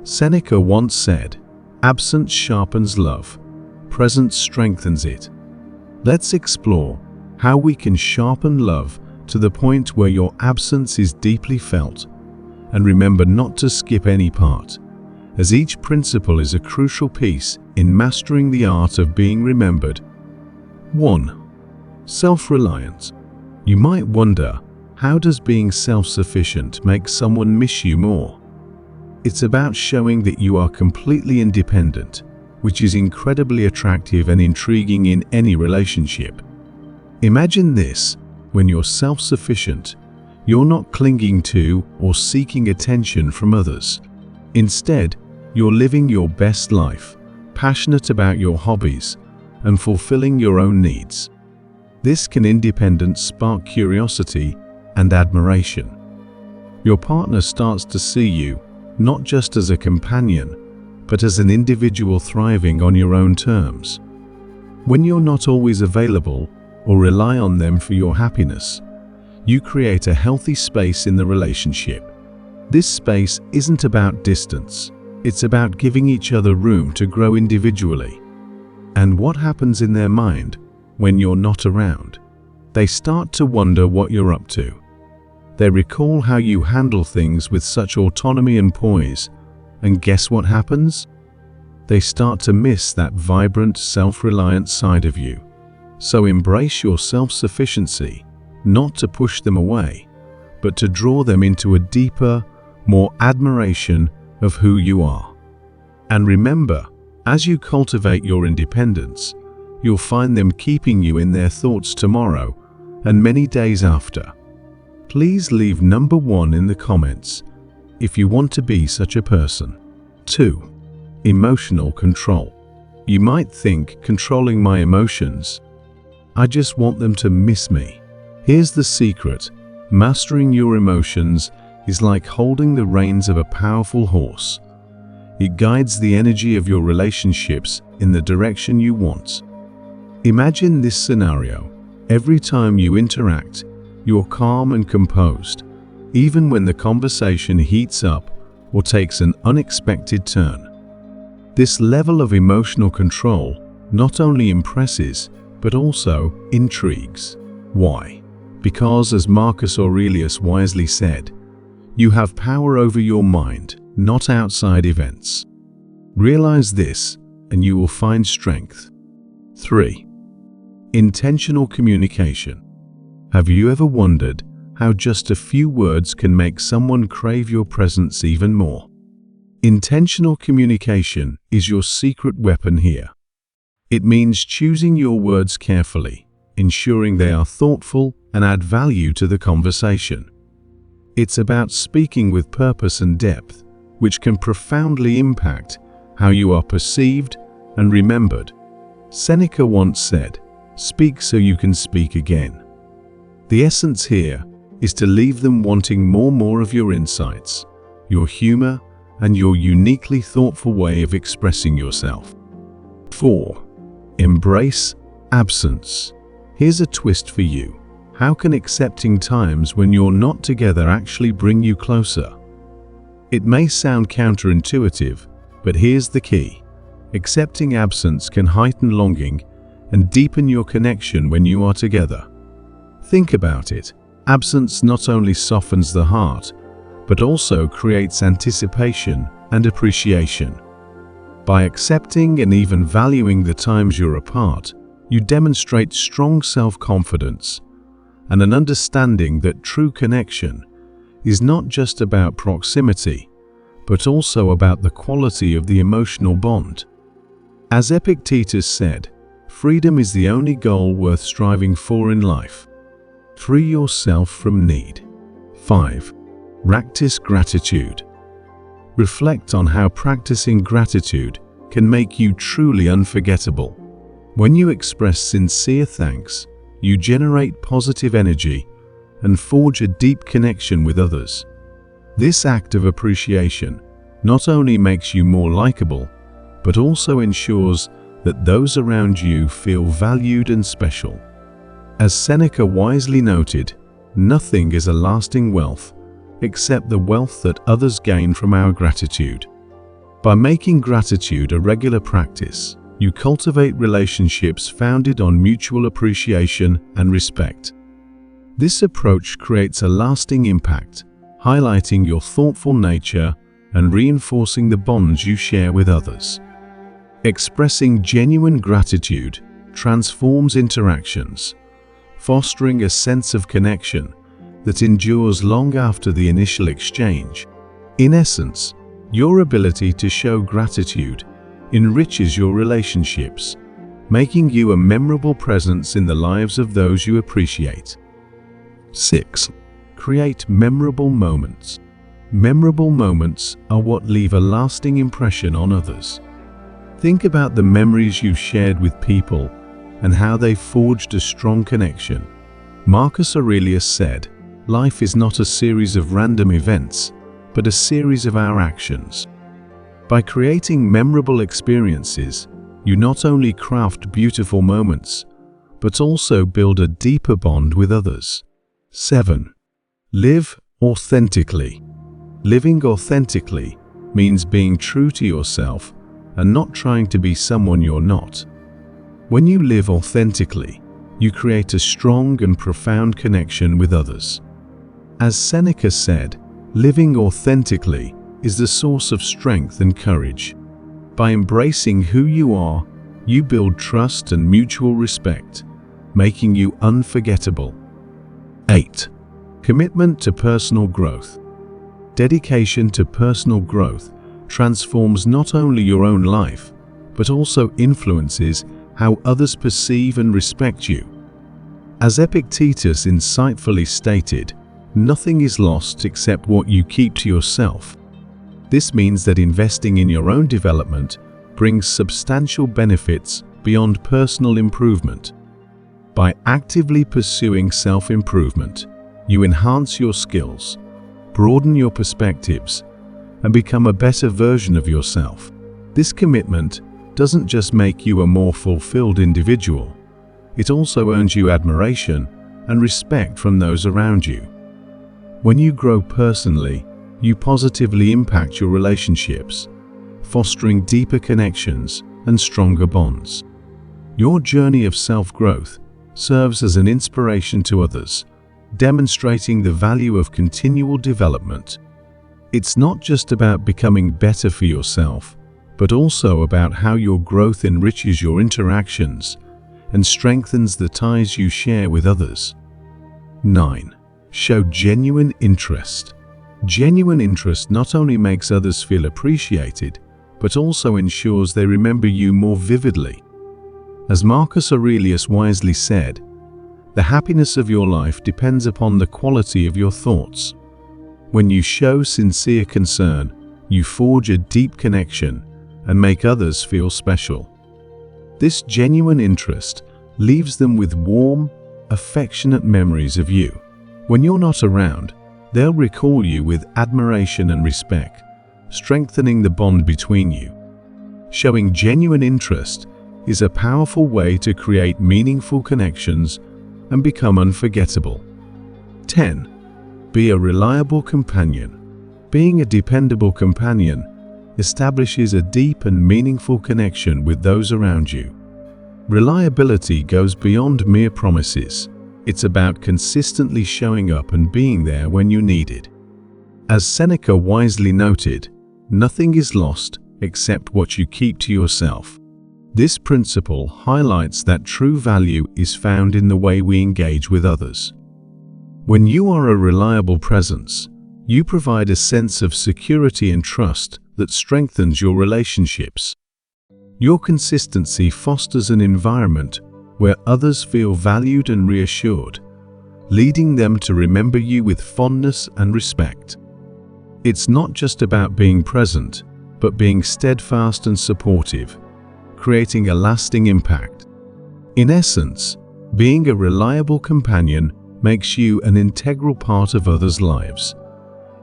Seneca once said, "Absence sharpens love, presence strengthens it." Let's explore how we can sharpen love to the point where your absence is deeply felt. And remember not to skip any part, as each principle is a crucial piece in mastering the art of being remembered. 1. Self-reliance. You might wonder, how does being self-sufficient make someone miss you more? It's about showing that you are completely independent, which is incredibly attractive and intriguing in any relationship. Imagine this: when you're self-sufficient, you're not clinging to or seeking attention from others. Instead, you're living your best life, passionate about your hobbies, and fulfilling your own needs. This can independence spark curiosity and admiration. Your partner starts to see you not just as a companion, but as an individual thriving on your own terms. When you're not always available or rely on them for your happiness, you create a healthy space in the relationship. This space isn't about distance, it's about giving each other room to grow individually. And what happens in their mind when you're not around? They start to wonder what you're up to. They recall how you handle things with such autonomy and poise, and guess what happens? They start to miss that vibrant, self-reliant side of you. So embrace your self-sufficiency, not to push them away, but to draw them into a deeper, more admiration of who you are. And remember, as you cultivate your independence, you'll find them keeping you in their thoughts tomorrow and many days after. Please leave number 1 in the comments if you want to be such a person. 2. Emotional control. You might think, controlling my emotions, I just want them to miss me. Here's the secret: mastering your emotions is like holding the reins of a powerful horse. It guides the energy of your relationships in the direction you want. Imagine this scenario: every time you interact, you're calm and composed, even when the conversation heats up or takes an unexpected turn. This level of emotional control not only impresses, but also intrigues. Why? Because, as Marcus Aurelius wisely said, you have power over your mind, not outside events. Realize this, and you will find strength. 3. Intentional communication. Have you ever wondered how just a few words can make someone crave your presence even more? Intentional communication is your secret weapon here. It means choosing your words carefully, ensuring they are thoughtful and add value to the conversation. It's about speaking with purpose and depth, which can profoundly impact how you are perceived and remembered. Seneca once said, "Speak so you can speak again." The essence here is to leave them wanting more of your insights, your humor, and your uniquely thoughtful way of expressing yourself. 4. Embrace absence. Here's a twist for you. How can accepting times when you're not together actually bring you closer? It may sound counterintuitive, but here's the key. Accepting absence can heighten longing and deepen your connection when you are together. Think about it. Absence not only softens the heart, but also creates anticipation and appreciation. By accepting and even valuing the times you're apart, you demonstrate strong self-confidence and an understanding that true connection is not just about proximity, but also about the quality of the emotional bond. As Epictetus said, freedom is the only goal worth striving for in life. Free yourself from need. 5. Practice gratitude. Reflect on how practicing gratitude can make you truly unforgettable. When you express sincere thanks, you generate positive energy and forge a deep connection with others. This act of appreciation not only makes you more likable, but also ensures that those around you feel valued and special. As Seneca wisely noted, nothing is a lasting wealth except the wealth that others gain from our gratitude. By making gratitude a regular practice, you cultivate relationships founded on mutual appreciation and respect. This approach creates a lasting impact, highlighting your thoughtful nature and reinforcing the bonds you share with others. Expressing genuine gratitude transforms interactions, fostering a sense of connection that endures long after the initial exchange. In essence, your ability to show gratitude enriches your relationships, making you a memorable presence in the lives of those you appreciate. 6. Create memorable moments. Memorable moments are what leave a lasting impression on others. Think about the memories you shared with people and how they forged a strong connection. Marcus Aurelius said, "Life is not a series of random events, but a series of our actions." By creating memorable experiences, you not only craft beautiful moments, but also build a deeper bond with others. 7. Live authentically. Living authentically means being true to yourself and not trying to be someone you're not. When you live authentically, you create a strong and profound connection with others. As Seneca said, living authentically is the source of strength and courage. By embracing who you are, you build trust and mutual respect, making you unforgettable. 8. Commitment to personal growth. Dedication to personal growth transforms not only your own life, but also influences how others perceive and respect you. As Epictetus insightfully stated, nothing is lost except what you keep to yourself. This means that investing in your own development brings substantial benefits beyond personal improvement. By actively pursuing self-improvement, you enhance your skills, broaden your perspectives, and become a better version of yourself. This commitment doesn't just make you a more fulfilled individual, it also earns you admiration and respect from those around you. When you grow personally, you positively impact your relationships, fostering deeper connections and stronger bonds. Your journey of self-growth serves as an inspiration to others, demonstrating the value of continual development. It's not just about becoming better for yourself, but also about how your growth enriches your interactions and strengthens the ties you share with others. 9. Show genuine interest. Genuine interest not only makes others feel appreciated, but also ensures they remember you more vividly. As Marcus Aurelius wisely said, "The happiness of your life depends upon the quality of your thoughts." When you show sincere concern, you forge a deep connection and make others feel special. This genuine interest leaves them with warm, affectionate memories of you. When you're not around, they'll recall you with admiration and respect, strengthening the bond between you. Showing genuine interest is a powerful way to create meaningful connections and become unforgettable. 10. Be a reliable companion. Being a dependable companion establishes a deep and meaningful connection with those around you. Reliability goes beyond mere promises. It's about consistently showing up and being there when you need it. As Seneca wisely noted, nothing is lost except what you keep to yourself. This principle highlights that true value is found in the way we engage with others. When you are a reliable presence, you provide a sense of security and trust that strengthens your relationships. Your consistency fosters an environment where others feel valued and reassured, leading them to remember you with fondness and respect. It's not just about being present, but being steadfast and supportive, creating a lasting impact. In essence, being a reliable companion makes you an integral part of others' lives,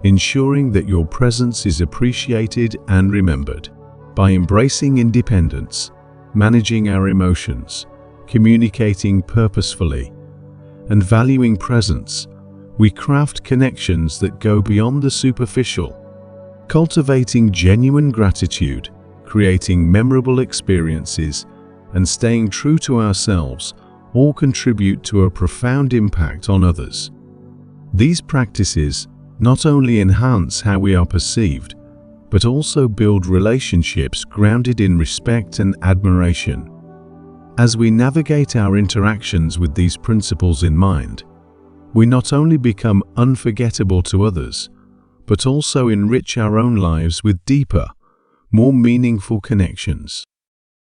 ensuring that your presence is appreciated and remembered. By embracing independence, managing our emotions, communicating purposefully, and valuing presence, we craft connections that go beyond the superficial, Cultivating genuine gratitude, creating memorable experiences, and staying true to ourselves all contribute to a profound impact on others. These practices not only enhance how we are perceived, but also build relationships grounded in respect and admiration. As we navigate our interactions with these principles in mind, we not only become unforgettable to others, but also enrich our own lives with deeper, more meaningful connections.